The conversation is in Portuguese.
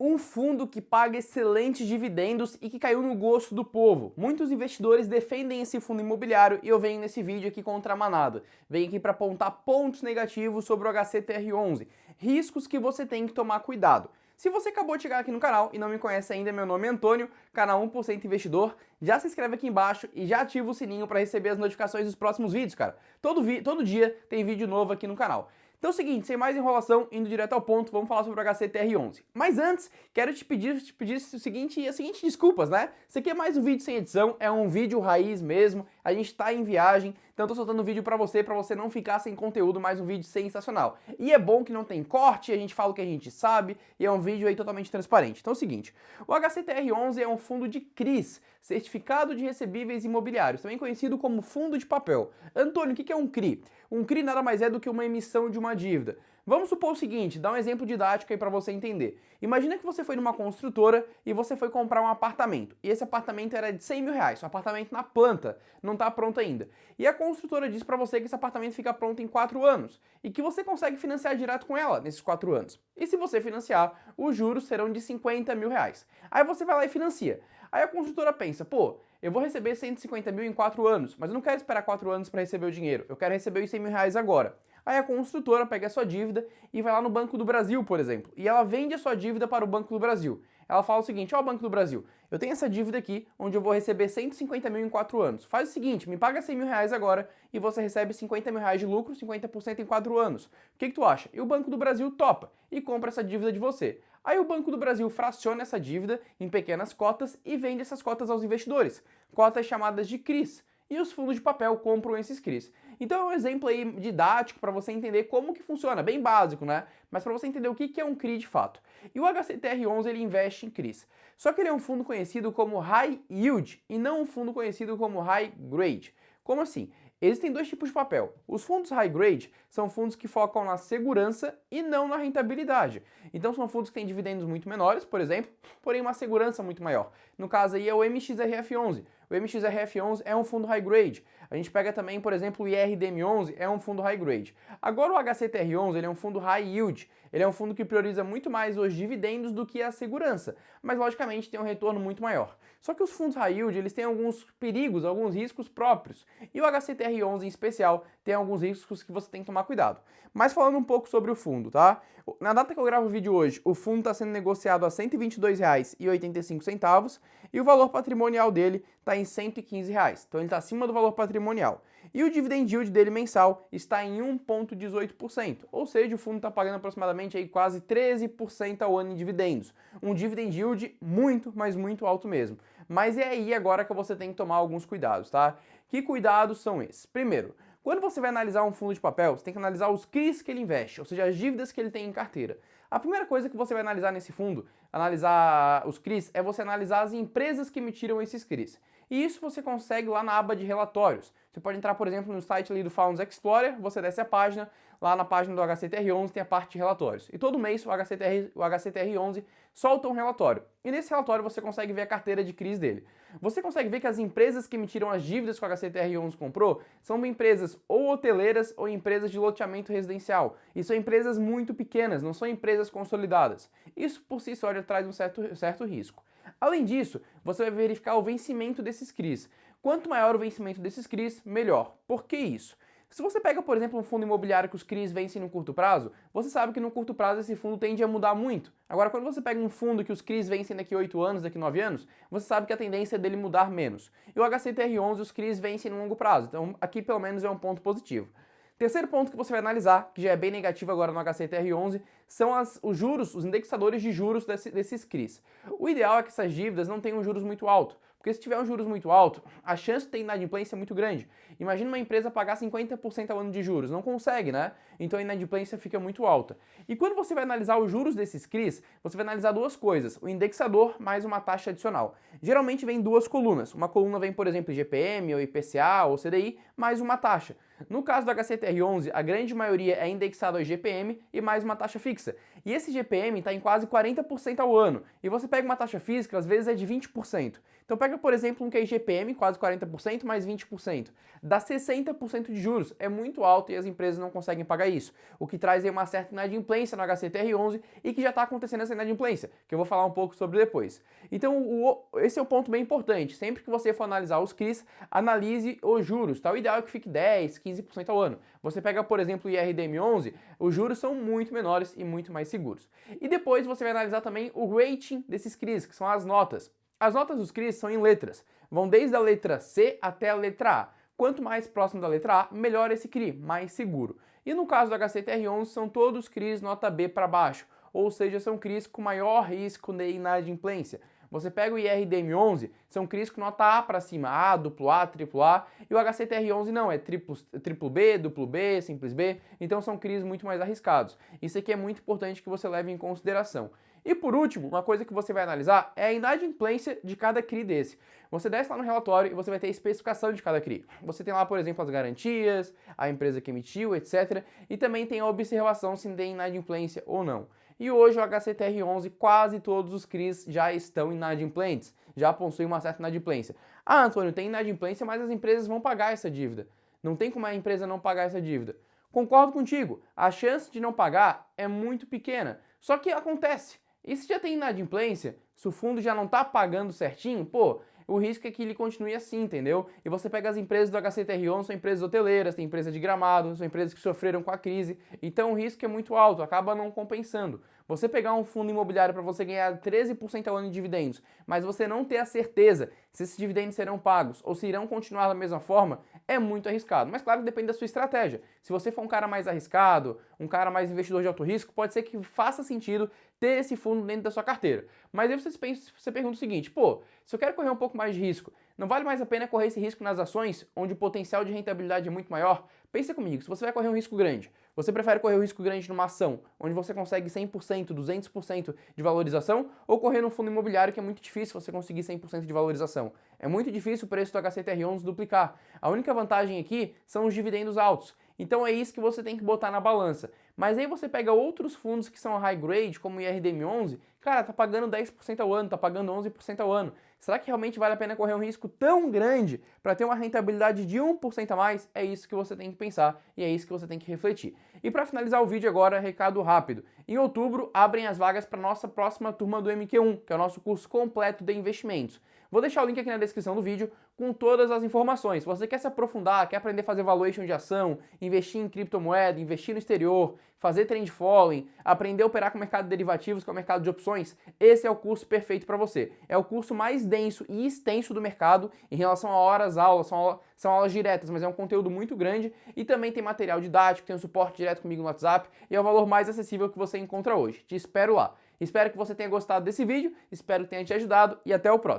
Um fundo que paga excelentes dividendos e que caiu no gosto do povo. Muitos investidores defendem esse fundo imobiliário e eu venho nesse vídeo aqui contra a manada. Venho aqui para apontar pontos negativos sobre o HCTR11, riscos que você tem que tomar cuidado. Se você acabou de chegar aqui no canal e não me conhece ainda, meu nome é Antônio, canal 1% Investidor. Já se inscreve aqui embaixo e já ativa o sininho para receber as notificações dos próximos vídeos, cara. Todo dia tem vídeo novo aqui no canal. Então é o seguinte, sem mais enrolação, indo direto ao ponto, vamos falar sobre o HCTR11. Mas antes, quero te pedir as seguintes desculpas, né? Isso aqui é mais um vídeo sem edição, é um vídeo raiz mesmo, a gente tá em viagem, então eu tô soltando um vídeo pra você não ficar sem conteúdo, mais um vídeo sensacional. E é bom que não tem corte, a gente fala o que a gente sabe, e é um vídeo aí totalmente transparente. Então é o seguinte, o HCTR11 é um fundo de CRIs, Certificado de Recebíveis Imobiliários, também conhecido como fundo de papel. Antônio, o que é um CRI? Um CRI nada mais é do que uma emissão de uma dívida. Vamos supor o seguinte, dá um exemplo didático aí para você entender. Imagina que você foi numa construtora e você foi comprar um apartamento. E esse apartamento era de 100 mil reais, um apartamento na planta, não está pronto ainda. E a construtora diz para você que esse apartamento fica pronto em 4 anos e que você consegue financiar direto com ela nesses 4 anos. E se você financiar, os juros serão de 50 mil reais. Aí você vai lá e financia. Aí a construtora pensa, pô, eu vou receber 150 mil em 4 anos, mas eu não quero esperar 4 anos para receber o dinheiro, eu quero receber os 100 mil reais agora. Aí a construtora pega a sua dívida e vai lá no Banco do Brasil, por exemplo, e ela vende a sua dívida para o Banco do Brasil. Ela fala o seguinte, ó, Banco do Brasil, eu tenho essa dívida aqui, onde eu vou receber 150 mil em 4 anos. Faz o seguinte, me paga 100 mil reais agora e você recebe 50 mil reais de lucro, 50% em 4 anos. O que tu acha? E o Banco do Brasil topa e compra essa dívida de você. Aí o Banco do Brasil fraciona essa dívida em pequenas cotas e vende essas cotas aos investidores, cotas chamadas de CRIs, e os fundos de papel compram esses CRIs. Então é um exemplo aí didático para você entender como que funciona, bem básico, né? Mas para você entender o que é um CRI de fato. E o HCTR11 ele investe em CRIs. Só que ele é um fundo conhecido como High Yield e não um fundo conhecido como High Grade. Como assim? Existem dois tipos de papel. Os fundos high grade são fundos que focam na segurança e não na rentabilidade. Então são fundos que têm dividendos muito menores, por exemplo, porém uma segurança muito maior. No caso aí é o MXRF11. O MXRF11 é um fundo high grade. A gente pega também, por exemplo, o IRDM11, é um fundo high grade. Agora o HCTR11 ele é um fundo high yield. Ele é um fundo que prioriza muito mais os dividendos do que a segurança, mas logicamente tem um retorno muito maior. Só que os fundos high yield eles têm alguns perigos, alguns riscos próprios. E o HCTR11 em especial tem alguns riscos que você tem que tomar cuidado. Mas falando um pouco sobre o fundo, tá? Na data que eu gravo o vídeo hoje, o fundo está sendo negociado a R$ 122,85 e o valor patrimonial dele está em R$ 115. Então ele está acima do valor patrimonial. E o dividend yield dele mensal está em 1,18%, ou seja, o fundo está pagando aproximadamente aí quase 13% ao ano em dividendos. Um dividend yield muito, mas muito alto mesmo. Mas é aí agora que você tem que tomar alguns cuidados, tá? Que cuidados são esses? Primeiro, quando você vai analisar um fundo de papel, você tem que analisar os CRIs que ele investe, ou seja, as dívidas que ele tem em carteira. A primeira coisa que você vai analisar nesse fundo, analisar os CRIs, é você analisar as empresas que emitiram esses CRIs. E isso você consegue lá na aba de relatórios. Você pode entrar, por exemplo, no site ali do Funds Explorer, você desce a página, lá na página do HCTR11 tem a parte de relatórios. E todo mês o HCTR11 solta um relatório. E nesse relatório você consegue ver a carteira de CRIs dele. Você consegue ver que as empresas que emitiram as dívidas que o HCTR11 comprou são empresas ou hoteleiras ou empresas de loteamento residencial. E são empresas muito pequenas, não são empresas consolidadas. Isso por si só já traz um certo risco. Além disso, você vai verificar o vencimento desses CRIs. Quanto maior o vencimento desses CRIs, melhor. Por que isso? Se você pega, por exemplo, um fundo imobiliário que os CRIs vencem no curto prazo, você sabe que no curto prazo esse fundo tende a mudar muito. Agora, quando você pega um fundo que os CRIs vencem daqui 8 anos, daqui 9 anos, você sabe que a tendência é dele mudar menos. E o HCTR11, os CRIs vencem no longo prazo, então aqui pelo menos é um ponto positivo. Terceiro ponto que você vai analisar, que já é bem negativo agora no HCTR11, são os juros, os indexadores de juros desses CRIs. O ideal é que essas dívidas não tenham juros muito altos, porque se tiver um juros muito alto, a chance de ter inadimplência é muito grande. Imagina uma empresa pagar 50% ao ano de juros, não consegue, né? Então a inadimplência fica muito alta. E quando você vai analisar os juros desses CRIs, você vai analisar duas coisas, o indexador mais uma taxa adicional. Geralmente vem duas colunas, uma coluna vem, por exemplo, IGPM, ou IPCA, ou CDI, mais uma taxa. No caso do HCTR11, a grande maioria é indexado ao IGPM e mais uma taxa fixa. E esse IGPM está em quase 40% ao ano. E você pega uma taxa física, às vezes é de 20%. Então pega, por exemplo, um que é IGPM, quase 40%, mais 20%. dá 60% de juros. É muito alto e as empresas não conseguem pagar isso. O que traz aí uma certa inadimplência no HCTR11 e que já está acontecendo essa inadimplência, que eu vou falar um pouco sobre depois. Então, esse é um ponto bem importante. Sempre que você for analisar os CRIs, analise os juros. Tá? O ideal é que fique 10, 15% ao ano. Você pega, por exemplo, o IRDM11, os juros são muito menores e muito mais seguros. E depois você vai analisar também o rating desses CRIs, que são as notas. As notas dos CRIs são em letras. Vão desde a letra C até a letra A. Quanto mais próximo da letra A, melhor esse CRI, mais seguro. E no caso do HCTR11, são todos CRIs nota B para baixo, ou seja, são CRIs com maior risco de inadimplência. Você pega o IRDM11, são CRIs com nota A para cima, A, AAA, AAA, e o HCTR11 não, é triplo B, duplo B, simples B, então são CRIs muito mais arriscados. Isso aqui é muito importante que você leve em consideração. E por último, uma coisa que você vai analisar é a inadimplência de cada CRI desse. Você desce lá no relatório e você vai ter a especificação de cada CRI. Você tem lá, por exemplo, as garantias, a empresa que emitiu, etc. E também tem a observação se tem inadimplência ou não. E hoje o HCTR11, quase todos os CRIs já estão inadimplentes, já possuem uma certa inadimplência. Ah, Antônio, tem inadimplência, mas as empresas vão pagar essa dívida. Não tem como a empresa não pagar essa dívida. Concordo contigo, a chance de não pagar é muito pequena, só que acontece. E se já tem inadimplência, se o fundo já não está pagando certinho, pô, o risco é que ele continue assim, entendeu? E você pega as empresas do HCTR11, são empresas hoteleiras, tem empresa de Gramado, são empresas que sofreram com a crise, então o risco é muito alto, acaba não compensando. Você pegar um fundo imobiliário para você ganhar 13% ao ano em dividendos, mas você não ter a certeza se esses dividendos serão pagos ou se irão continuar da mesma forma, é muito arriscado. Mas claro que depende da sua estratégia. Se você for um cara mais arriscado, um cara mais investidor de alto risco, pode ser que faça sentido ter esse fundo dentro da sua carteira. Mas aí você pergunta o seguinte, pô, se eu quero correr um pouco mais de risco, não vale mais a pena correr esse risco nas ações, onde o potencial de rentabilidade é muito maior? Pensa comigo, se você vai correr um risco grande, você prefere correr um risco grande numa ação, onde você consegue 100%, 200% de valorização, ou correr num fundo imobiliário que é muito difícil você conseguir 100% de valorização? É muito difícil o preço do HCTR11 duplicar. A única vantagem aqui são os dividendos altos. Então é isso que você tem que botar na balança. Mas aí você pega outros fundos que são high grade, como o IRDM11, cara, tá pagando 10% ao ano, tá pagando 11% ao ano. Será que realmente vale a pena correr um risco tão grande para ter uma rentabilidade de 1% a mais? É isso que você tem que pensar e é isso que você tem que refletir. E para finalizar o vídeo agora, recado rápido. Em outubro, abrem as vagas para nossa próxima turma do MQ1, que é o nosso curso completo de investimentos. Vou deixar o link aqui na descrição do vídeo com todas as informações. Se você quer se aprofundar, quer aprender a fazer valuation de ação, investir em criptomoeda, investir no exterior, fazer trend following, aprender a operar com o mercado de derivativos, com o mercado de opções, esse é o curso perfeito para você. É o curso mais denso e extenso do mercado em relação a horas-aulas, são aulas diretas, mas é um conteúdo muito grande e também tem material didático, tem um suporte direto comigo no WhatsApp e é o valor mais acessível que você encontra hoje. Te espero lá. Espero que você tenha gostado desse vídeo, espero que tenha te ajudado e até o próximo.